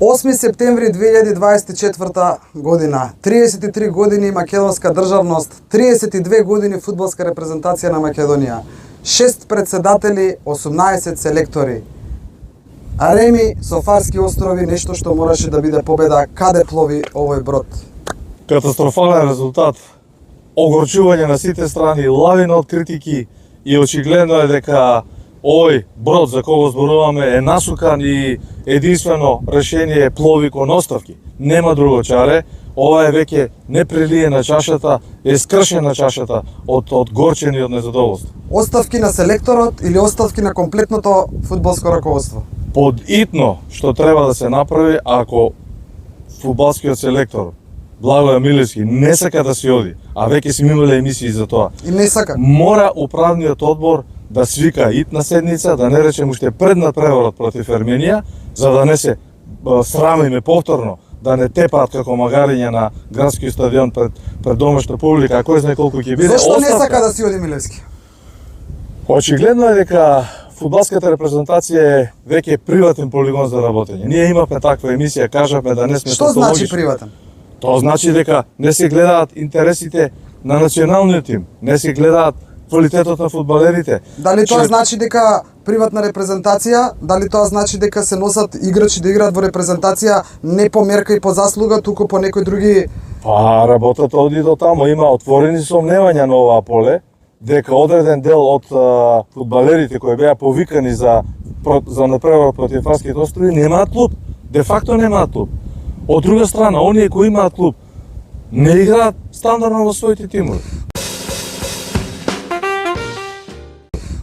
8 септември 2024 година, 33 години македонска државност, 32 години фудбалска репрезентација на Македонија, 6 председатели, 18 селектори. Реми со Фарски острови, нешто што мораше да биде победа, каде плови овој брод? Катастрофален резултат, огорчување на сите страни, лавина од критики и очигледно е дека овој брод за кого зборуваме е насукан и единствено решение плови кон оставки. Нема друго чаре. Ова е веќе не прелие на чашата, е скршена чашата од горчење и од незадоволство. Оставки на селекторот или оставки на комплетното фудбалско раководство? Подитно што треба да се направи ако фудбалскиот селектор Благоје Милевски не сака да се оди, а веќе сме имале емисии за тоа. И не сака. Мора управниот одбор да свика итна седница, да не речем уште пред надпреворот против Ерменија, за да не се срамиме повторно, да не тепаат како магариња на градскиот стадион пред домашна публика, а кој знае колку ќе биде. Зошто не сака да си оди Милевски? Очигледно е дека фудбалската репрезентација е веќе приватен полигон за работење. Ние имавме таква емисија, кажавме да не сме Што значи приватен? Тоа значи дека не се гледаат интересите на националниот тим, не се гледаат квалитетот на фудбалерите. Дали тоа значи дека приватна репрезентација, дали тоа значи дека се носат играчи да играат во репрезентација не по мерка и по заслуга, туку по некои други? Па, работата оди до тамо, има отворени сомневања на оваа поле, дека одреден дел од фудбалерите кои беа повикани за напревар против Фарските острови немаат клуб. Де факто немаат клуб. Од друга страна, оние кои имаат клуб не играат стандардно во своите тимови.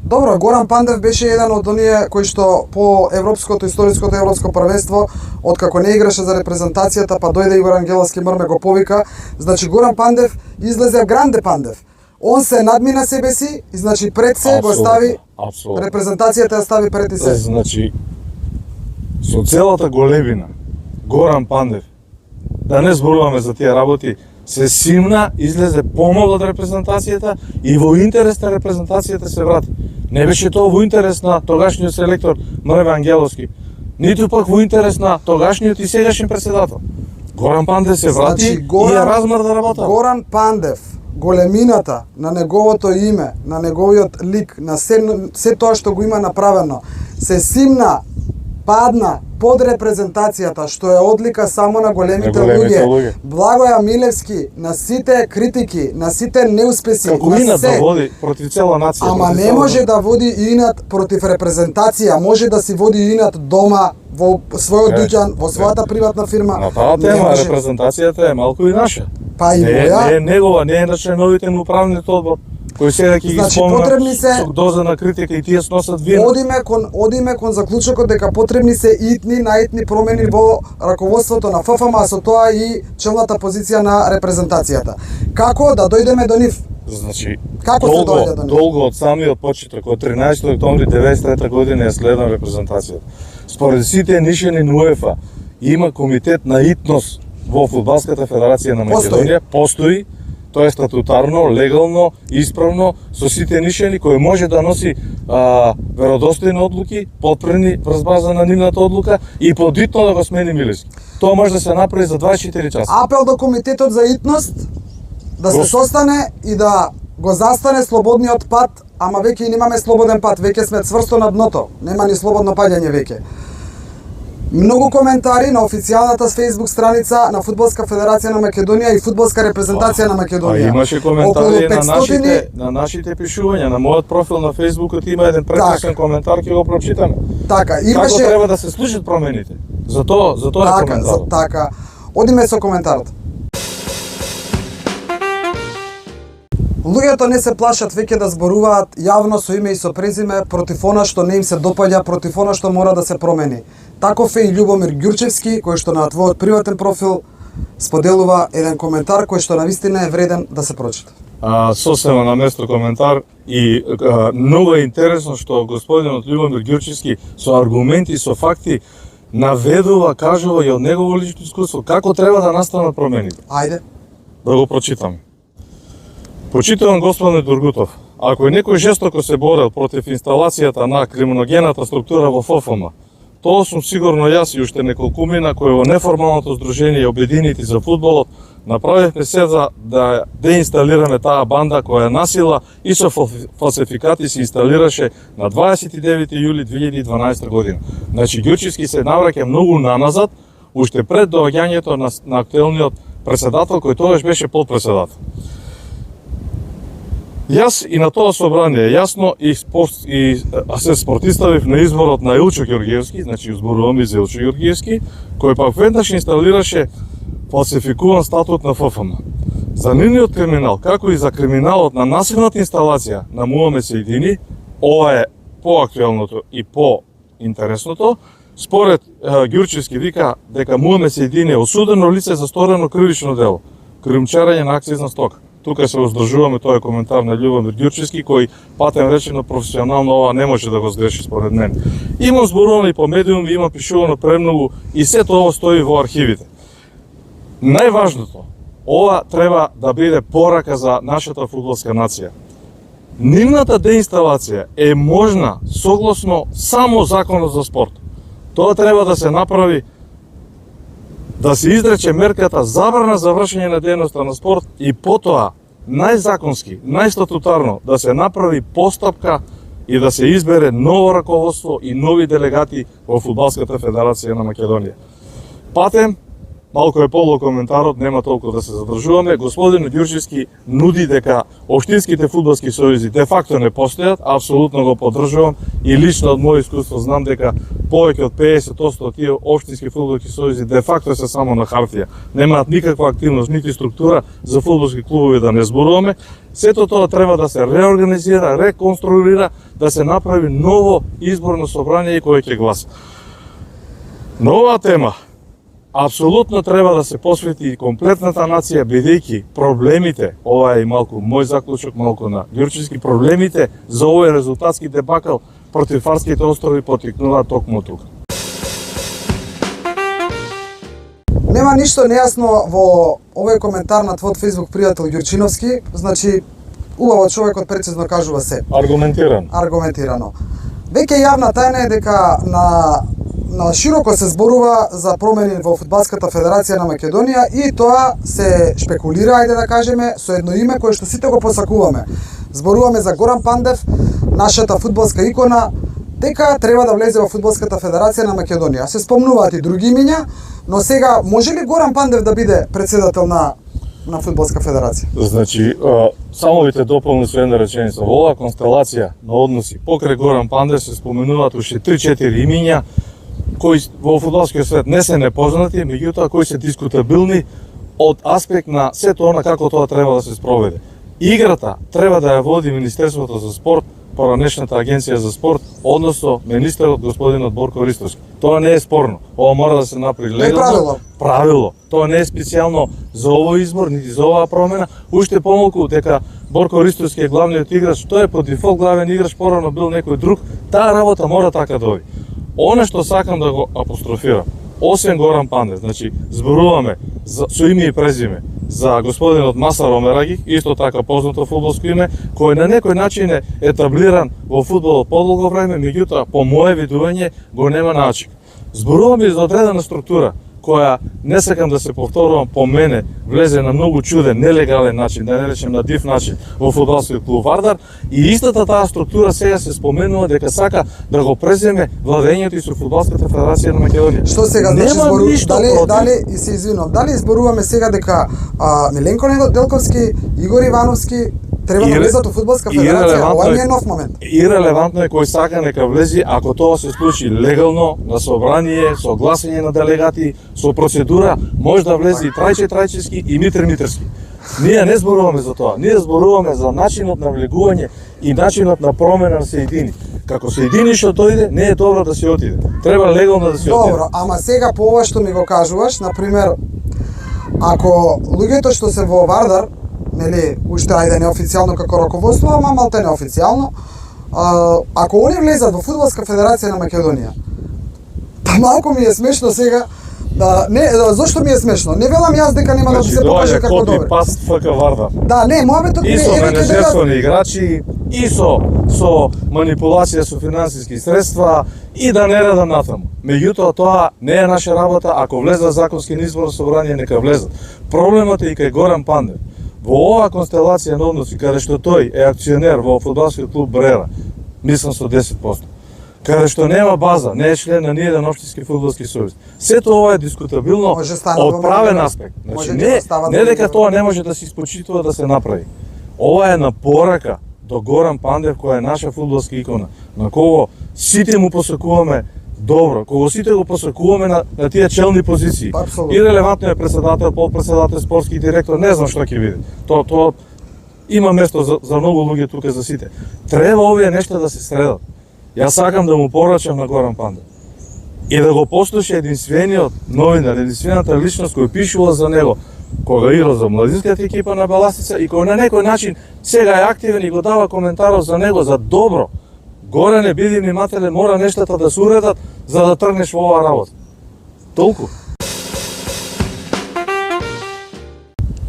Добро, Горан Пандев беше еден од оние кои што по историското европско првенство, откако не играше за репрезентацијата, па дојде Игор Ангеловски Мрме го повика. Значи Горан Пандев излезе Гранде Пандев. Он се надмина себе си и значи пред се го стави репрезентацијата ја стави пред се. Значи со целата големина Горан Пандев, да не зборуваме за тие работи, се симна, излезе помал од репрезентацијата и во интерес на репрезентацијата се врати. Не беше тоа во интерес на тогашниот селектор Мрве Ангеловски, ниту пак во интерес на тогашниот и сегашен председател. Горан Пандев се врати и ја размрда работа. Горан Пандев, големината на неговото име, на неговиот лик, на се тоа што го има направено, се симна, падна под репрезентацијата, што е одлика само на големите луѓе. Благоја Милевски на сите критики, на сите неуспеси, како на инат се. да води против цела нација. Ама не може да води инат против репрезентација, може да си води инат дома во својот дуќан, во својата приватна фирма. На таа тема репрезентацијата е малку и наша. Па и моја. Не е негова, не е на членовите на управниот одбор, кои сега ќе ги спомнат со доза на критика и тие сносат вина. Одиме кон заклучокот дека потребни се наитни промени во раководството на ФФМ, а со тоа и челната позиција на репрезентацијата. Како да дојдеме до нив? Значи, како се дојде до нив? Долго од самиот почеток, од 13 октомври 1993 година ја следам репрезентацијата. Според сите нишени на УЕФА има комитет на итнос во Фудбалската федерација на Македонија, постои. Тоа е статутарно, легално, исправно, со сите нишени, кој може да носи веродостојни одлуки, потпрени врз база на нивната одлука и подитно да го смени Милевски. Тоа може да се направи за 24 часа. Апел до комитетот за итност да се состане и да го застане слободниот пат, ама веќе и немаме слободен пат, веќе сме цврсто на дното, нема ни слободно паѓање веќе. Многу коментари на официјалната Facebook страница на Фудбалска федерација на Македонија и Фудбалска репрезентација на Македонија. Имаше коментари на нашите пишувања, на мојот профил на Facebook има еден прекрасен коментар, ќе го прочитаме. Така, Како треба да се случат промените? За тоа е коментарот. Така. Одиме со коментарот. Луѓето не се плашат веќе да зборуваат јавно со име и со презиме против она што не им се допаѓа, против она што мора да се промени. Таков е и Љубомир Ѓурчевски, кој што на твојот приватен профил споделува еден коментар кој што навистина е вреден да се прочита. Сосема на место коментар и многу е интересно што господинот Љубомир Ѓурчевски со аргументи, со факти наведува, кажува и од негово лично искуство како треба да настанат промените. Ајде. Да го прочитам. Почитуван господин Дургутов, ако некој жестоко се борел против инсталацијата на криминогената структура во ФФМ, Тоа сум сигурно јас и уште неколкумина кои во неформалното здружение обединети за фудбалот направивме се за да деинсталираме таа банда која насила и со фалсификати се инсталираше на 29 јули 2012 година. Значи Ѓурчевски се навраќа многу наназад, уште пред доаѓањето на актуелниот председател кој тогаш беше подпредседател. Јас и на тоа собрание јасно се спортиставив на изборот на Илчо Ѓоргиевски, значи изборувам за Илчо Ѓоргиевски, кој пак веднаш инсталираше фалсификуван статут на ФФМ. За нивниот криминал, како и за криминалот на насилната инсталација на Муамед Сејдини, ова е поактуелното и поинтересното. Според Ѓурчевски вика дека Муамед Сејдини е осудено лице за сторено кривично дело, криумчарење на акцизна стока. Тука се оздржуваме, тоа е коментар на Љубомир Ѓурчевски, кој патем речено професионално ова не може да го сгреши според мен. Имам зборувано и по медиуми, имам пишувано премногу и сето ова стои во архивите. Најважното, ова треба да биде порака за нашата фудбалска нација. Нивната деинсталација е можна согласно само законот за спорт. Тоа треба да се направи, да се изрече мерката забрана за вршење на дејноста на спорт и потоа најзаконски, најстатутарно да се направи постапка и да се избере ново раководство и нови делегати во Фудбалската федерација на Македонија. Патем, малку е полу коментарот, нема толку да се задржуваме. Господин Ѓурчевски нуди дека општинските фудбалски сојузи де факто не постојат, апсолутно го поддржувам и лично од моје искуство знам дека повеќе од 50% од тие општински фудбалски сојузи де факто се само на хартија. Немаат никаква активност, нити структура за фудбалски клубови да не зборуваме. Сето тоа треба да се реорганизира, реконструира, да се направи ново изборно собрание кој ќе гласа. На оваа тема апсолутно треба да се посвети комплетната нација, бидејќи проблемите, ова е и малку мој заклучок, малку на Ѓурчевски, проблемите за овој резултатски дебакал против Фарските острови потикнуваат токму тука. Нема ништо нејасно во овој коментар на твојот Facebook пријател Ѓурчиновски, значи убаво човекот прецизно кажува се. Аргументирано. Веќе јавна тајна е дека на широко се зборува за промени во Фудбалската федерација на Македонија и тоа се шпекулира, ајде да кажеме, со едно име кое што сите го посакуваме. Зборуваме за Горан Пандев, нашата фудбалска икона, дека треба да влезе во Фудбалската федерација на Македонија. Се спомнуваат и други имиња, но сега може ли Горан Пандев да биде председател на Фудбалска федерација? Значи, само ви те дополни со една реченица. Во оваа констелација на односи покрај Горан Пандев се споменуваат уште 3-4 имиња кои во фудбалскиот свет не се непознати, меѓутоа кои се дискутабилни од аспект на сето она како тоа треба да се спроведе. Играта треба да ја води Министерството за спорт, поранешната агенција за спорт, односно министерот господинот Борко Ристовски. Тоа не е спорно. Ова мора да се направи легално. Правило. Тоа не е специјално за овој избор, нити за оваа промена. Уште помалку дека Борко Ристовски е главниот играч, тој е по дефолт главен играч, порано бил некој друг. Таа работа мора така да оди. Оно што сакам да го апострофирам, освен Горан Пандев, значи зборуваме со име и презиме за господинот Масар Омераги, исто така познато фудбалско име, кој на некој начин е етаблиран во фудбалот подолго време, меѓутоа по моје видување го нема начин. Зборуваме за одредена структура која, не сакам да се повторувам, по мене влезе на многу чуден, нелегален начин, да не речем на див начин, во фудбалскиот клуб Вардар, и истата таа структура сега се споменува дека сака да го преземе владењето и со Фудбалската федерација на Македонија. Што сега дали и се извинувам, дали зборуваме сега дека Миленко Неделковски, Игор Ивановски треба да влезат во Фудбалска федерација? Ова не е нов момент. Ирелевантно е кој сака нека влези, ако тоа се случи легално, на собрание, со гласање на делегати, со процедура, може да влезе и Трајче Трајчевски и Митер Митерски. Ние не зборуваме за тоа, ние зборуваме за начинот на влегување и начинот на промена на Сејдини. Како Сејдини што дојде, не е добро да се отиде. Треба легално да се отиде. Добро, ама сега по ова што ми го кажуваш, например, ако луѓето што се во Вардар, нели, уште ајде неофицијално како раководство, ама малте неофицијално, ако они влезат во Фудбалска федерација на Македонија, па малку ми е смешно сега. Зошто ми е смешно? Не велам јас дека нема да се покаже како добро. Значи, доаѓа копи паст ФК Вардар. Да, не, мојабетот ми е и со менеджерство на играчи, и со манипулација со финансиски средства и да не радам натаму. Меѓутоа тоа не е наша работа, ако влезат законски на изборно собрание нека влезат. Проблемот е и кај Горан Пандев. Во оваа констелација на односи каде што тој е акционер во фудбалскиот клуб Брера, мислам со 10%. Каде што нема база, не е член на ниеден општински фудбалски сојуз. Сето ова е дискутабилно од правен аспект. Значи не дека тоа не може да се испочитува да се направи. Ова е на порака до Горан Пандев, која е наша фудбалска икона, на кого сите му посакуваме добро, кого сите го посакуваме на тие челни позиции. И релевантно е председател, подпредседател, спортски директор, не знам што ќе биде. Тоа има место за многу луѓе тука за сите. Треба овие нешта да се средат. Јас сакам да му порачам на Горан Пандев и да го послуша единствениот новинар, единствената личност кој пишува за него, кога игра за младинската екипа на Баластица и кој на некој начин сега е активен и го дава коментаров за него за добро. Горане, биди внимателен, мора нештата да се уредат за да тргнеш во оваа работа. Толку.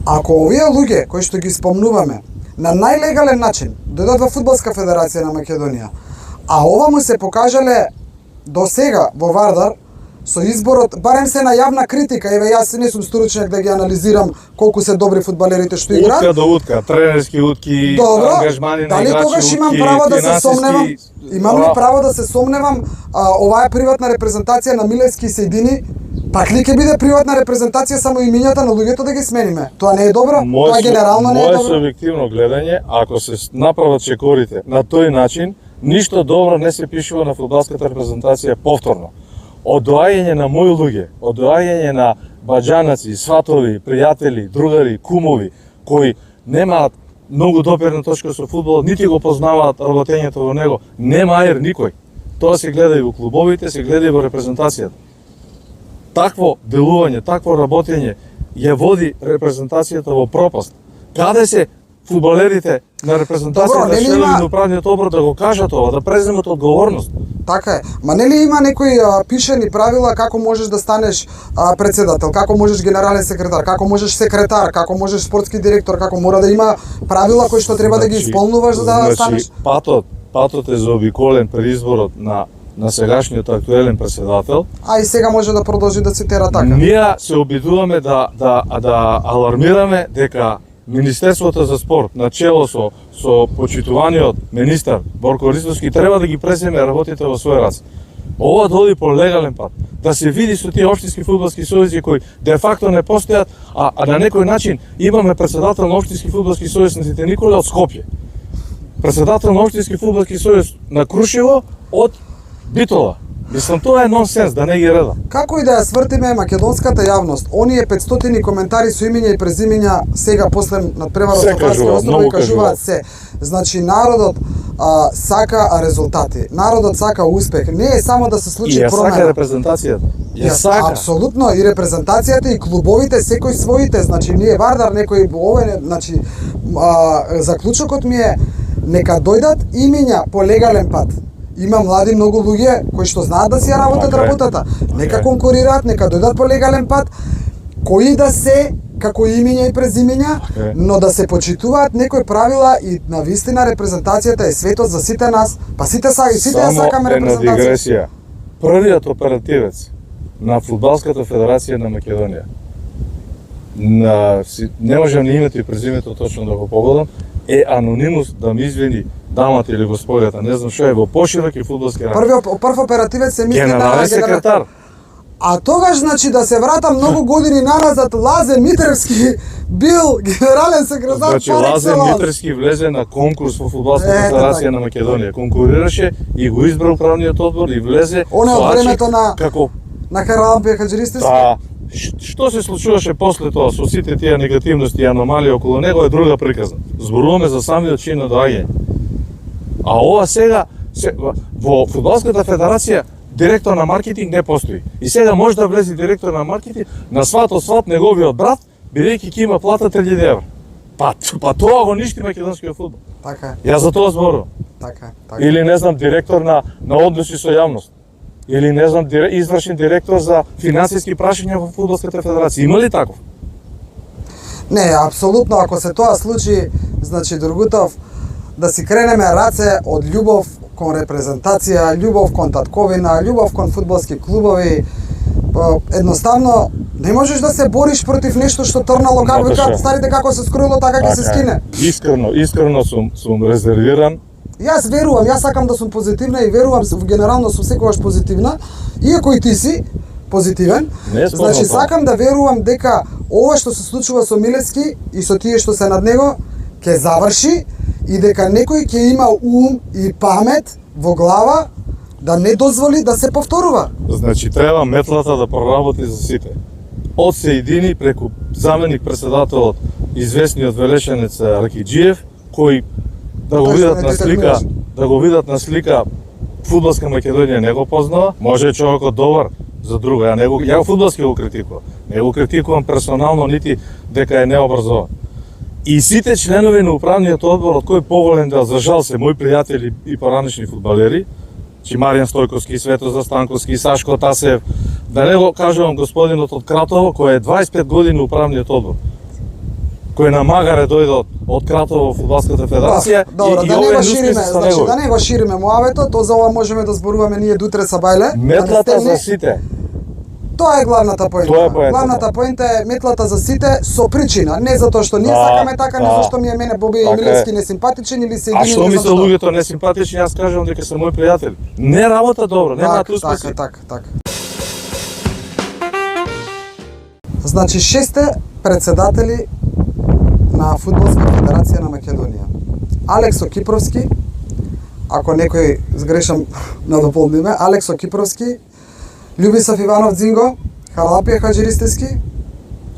Ако овие луѓе кои што ги спомнуваме на најлегален начин дојдат во Фудбалска федерација на Македонија, а ова му се покажале до сега во Вардар со изборот, барем се на јавна критика, еве јас не сум стручнак да ги анализирам колку се добри фудбалерите што играат. Утка до утка, тренерски утки, ангажмани на играчи, тогаш имам право да се сомневам? Имам ли право да се сомневам оваа е приватна репрезентација на Милевски и Сејдини? Пак ли ќе биде приватна репрезентација само имињата на луѓето да ги смениме? Тоа не е добро? Тоа генерално не е добро? Моје субјективно гледање, ако се направат чекорите на тој начин, ништо добро не се пишува на фудбалската репрезентација повторно. Од доаѓање на мои луѓе, од доаѓање на баџанаци, сватови, пријатели, другари, кумови, кои немаат многу допирна точка со фудбал, нити го познаваат работењето во него, нема аер никој. Тоа се гледа и во клубовите, се гледа и во репрезентацијата. Такво делување, такво работење ја води репрезентацијата во пропаст. Каде се фудбалерите на репрезентацијата, членови на управниот одбор да го кажат ова, да преземат одговорност? Така е. Ма нели има некои пишени правила како можеш да станеш председател, како можеш генерален секретар, како можеш секретар, како можеш спортски директор, како мора да има правила кои што треба да ги исполнуваш за да станеш? Патот е заобиколен при изборот на сегашниот актуелен председател. А и сега може да продолжи да се тера така. Ние се обидуваме да алармираме дека Министерството за спорт, начело со почитуваниот министар Борко Ристовски, треба да ги преземе работите во свој раце. Ова доди по легален пат. Да се види со тие општински фудбалски сојузи кои де факто не постојат, а на некој начин имаме председател на општински фудбалски сојуз на Сите Николе од Скопје. Председател на општински фудбалски сојуз на Крушево од Битола. Мислам, тоа е нонсенс, да не ги реда. Како и да ја свртиме македонската јавност, оние 500 коментари со имиња и презимиња сега после надпреварот со Фарски острови кажуваат се. Значи народот сака резултати. Народот сака успех. Не е само да се случи промена. И ја сака репрезентацијата. Ја сака. Апсолутно, и репрезентацијата и клубовите секој своите. Значи ние Вардар некој овој, значи заклучокот ми е нека дојдат имиња по легален пат. Има млади многу луѓе кои што знаат да си ја работат работата. Нека конкурираат, нека дојдат по легален пат, кои да се како имиња и презимиња, но да се почитуваат некои правила и на вистина репрезентацијата е светот за сите нас, па сите ја сакаме репрезентација. Само една дигресија. Првиот оперативец на Фудбалската федерација на Македонија, не можам ни името и презимето точно да го погодам, е анонимус, да ми извини дамата или господјата, не знам што е, во пошироки фудбалски рамки. Прв оперативец се мисли на генерален секретар. А тогаш, значи, да се вратам многу години наназад, Лазе Митревски бил генерален секретар. Значи, Лазе Митревски влезе на конкурс во Фудбалската федерација на Македонија. Конкурираше и го избра управниот одбор и влезе. Оне од времето на Каралампија Хаџиристовски. Да. Што се случуваше после тоа со сите тие негативности и аномалии околу него е друга приказна. Зборуваме за самиот чин на доаѓање. А ова сега во Фудбалската федерација директор на маркетинг не постои. И сега може да влезе директор на маркетинг на сват неговиот брат, бидејќи ќе има плата 3000 евра. Па тоа го ништи македонскиот фудбал. Така. Ја за тоа зборувам. Така. Или не знам директор на односи со јавност. Или не знам извршен директор за финансиски прашања во Фудбалската федерација. Има ли таков? Не, апсолутно, ако се тоа случи, значи Другутов, да си кренеме раце од љубов кон репрезентација, љубов кон татковина, љубов кон фудбалски клубови. Едноставно не можеш да се бориш против нешто што трнало, како викаат старите, како се скроило, така ќе се скине. Искрено сум резервиран. Јас верувам, јас сакам да сум позитивна и верувам, генерално сум секогаш позитивна, иако и ти си позитивен. Значи сакам да верувам дека ова што се случува со Милевски и со тие што се над него ќе заврши и дека некој ќе има ум и памет во глава да не дозволи да се повторува. Значи треба метлата да проработи за сите. Од Сеидини преку заменик председателот известниот велешенец Ракиджиев, кој да го видат на слика фудбалска Македонија не го познава, може човекот добар за друго. Ја го фудбалски го критикувам. Не го критикувам персонално нити дека е необразован. И сите членови на управниот одбор, од кој поголем дел, за жал се мои пријатели и поранешни фудбалери, Маријан Стојковски, Светозар Станковски, Сашко Тасев, да не го кажувам господинот од Кратово, кој е 25 години управниот одбор, кој на магаре дојде од Кратово во фудбалската федерација и да не го шириме, значи да не го шириме муавето, то за ова можеме да зборуваме ние до утре са бајле. Метлата за сите. Тоа е главната поента. Главната поента е метлата за сите со причина, не затоа што ние сакаме така, не зашто ми е мене Боби Милевски несимпатичен или се едини. А што ми се луѓето несимпатични, јас кажам дека се мои пријатели. Не работа добро, немаат успеси. Така. Значи 6 председатели на Фудбалска федерација на Македонија. Алекс Окипровски, ако некој сгрешам надополниме, Алекс Окипровски, Љубисав Иванов Дзинго, Харлампија Хаџиристевски,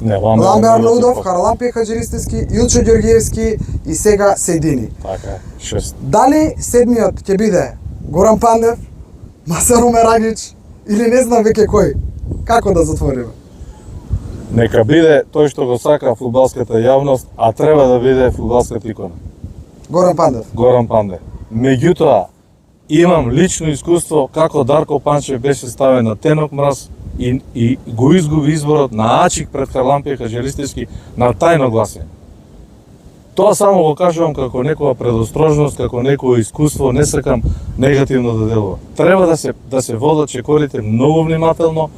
Ламбе Арнаудов, Харлампија Хаџиристевски, Илчо Ѓорѓиевски и сега Сеидини. Така, 6. Дали седмиот ќе биде Горан Пандев, Масаро Мерагич или не знам веќе кој? Како да затвориме? Нека биде тој што го сака фудбалската јавност, а треба да биде фудбалската икона. Горан Пандев. Горан Пандев. Меѓутоа, имам лично искуство како Дарко Панчев беше ставен на тенок мраз и го изгуби изборот на Ачик пред Харлампија Хаџиристевски на тајно гласење. Тоа само го кажувам како некоја предострожност, како некое искуство, не сакам негативно да делува. Треба да се водат чекорите многу внимателно,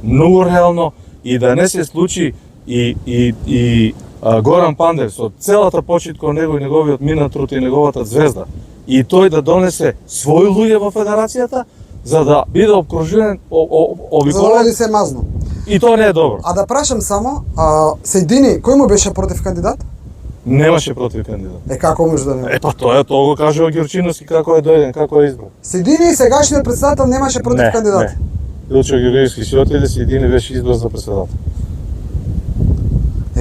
многу реално и да не се случи и Горан Пандев со целата почит кон него и неговиот минат труд и неговата звезда и тој да донесе своји луѓе во федерацијата за да биде обкружен обиколен. За да се мазно. И тоа не е добро. А да прашам само, Сеидини, кој му беше против кандидат? Немаше против кандидат. Како може да нема? Тоа го кажува Ѓурчиновски како е дојден, како е избран. Сеидини сегашниот председател немаше против кандидат. Не. Илчо Ѓорѓиевски си отиде, Сеидини беше избран за председател.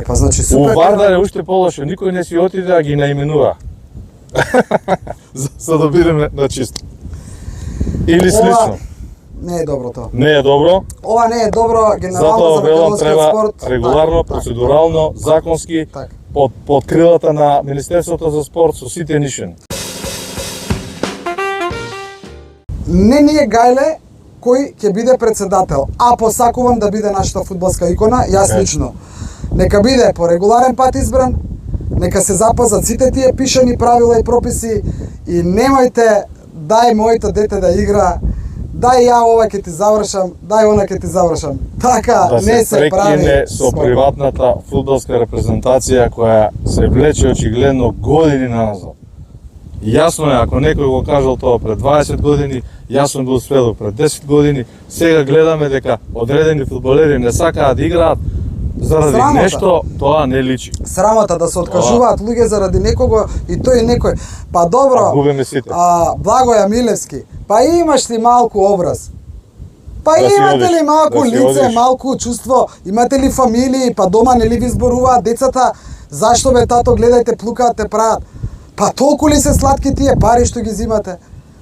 Па значи супер. У Вардар е уште полошо, никој не си отиде, а ги наименува. За да бидеме на чисто. Или слично. Не е добро тоа. Не е добро. Ова не е добро генерално за македонскиот спорт. Регуларно, процедурално, законски, под крилата на Министерството за спорт со сите нишени. Не ни е гајле кој ќе биде председател, а посакувам да биде нашата фудбалска икона, јас лично. Нека биде по регуларен пат избран, нека се запазат сите тие пишани правила и прописи и немојте дај моето дете да игра, дај ја ова ќе ти завршам, дај она ќе ти завршам. Така да не се прави. Да се прекине со приватната фудбалска репрезентација која се влече очигледно години назад. Јасно е, ако некој го кажал тоа пред 20 години, јас сум бил сведок пред 10 години, сега гледаме дека одредени фудбалери не сакаат да играат заради нешто, тоа не личи. Срамота да се откажуваат луѓе заради некого и тој некој. Па добро, губиме сите. Благоја Милевски, па имаш ли малку образ? Па да имате ли малку лице, малку чувство, имате ли фамилии, па дома нели ви зборуваат децата, зашто бе тато гледајте плукаат те прават? Па толку ли се сладки тие пари што ги зимате?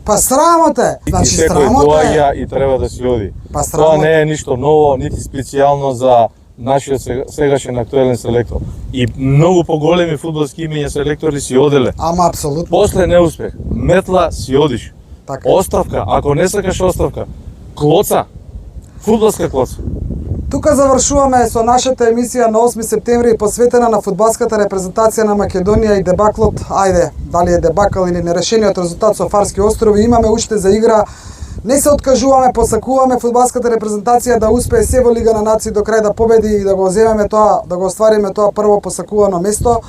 Па срамота е. Значи срамота доаѓа и треба да си оди. Па тоа не е ништо ново, нити специјално за нашиот сегашен актуелен селектор. И многу поголеми фудбалски имења селектори си оделе. Ама апсолутно. После неуспех, метла си одиш. Така. Оставка, ако не сакаш оставка, клоца, фудбалска клоца. Тука завршуваме со нашата емисија на 8 септември посветена на фудбалската репрезентација на Македонија и дебаклот, ајде, дали е дебакл или нерешениот резултат со Фарски острови, имаме уште за игра. Не се откажуваме, посакуваме фудбалската репрезентација да успее се во Лига на нации до крај да победи и да го земеме тоа, да го оствариме тоа прво посакувано место.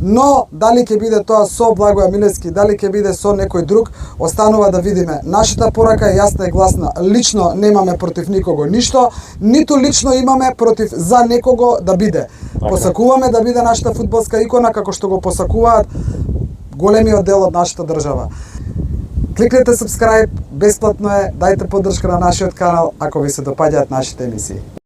Но дали ќе биде тоа со Благоја Милевски, дали ќе биде со некој друг, останува да видиме. Нашата порака е јасна и гласна. Лично немаме против никого ништо, ниту лично имаме против за некого да биде. Посакуваме да биде нашата фудбалска икона како што го посакуваат големиот дел од нашата држава. Кликнете subscribe, бесплатно е, дајте поддршка на нашиот канал ако ви се допаѓаат нашите емисии.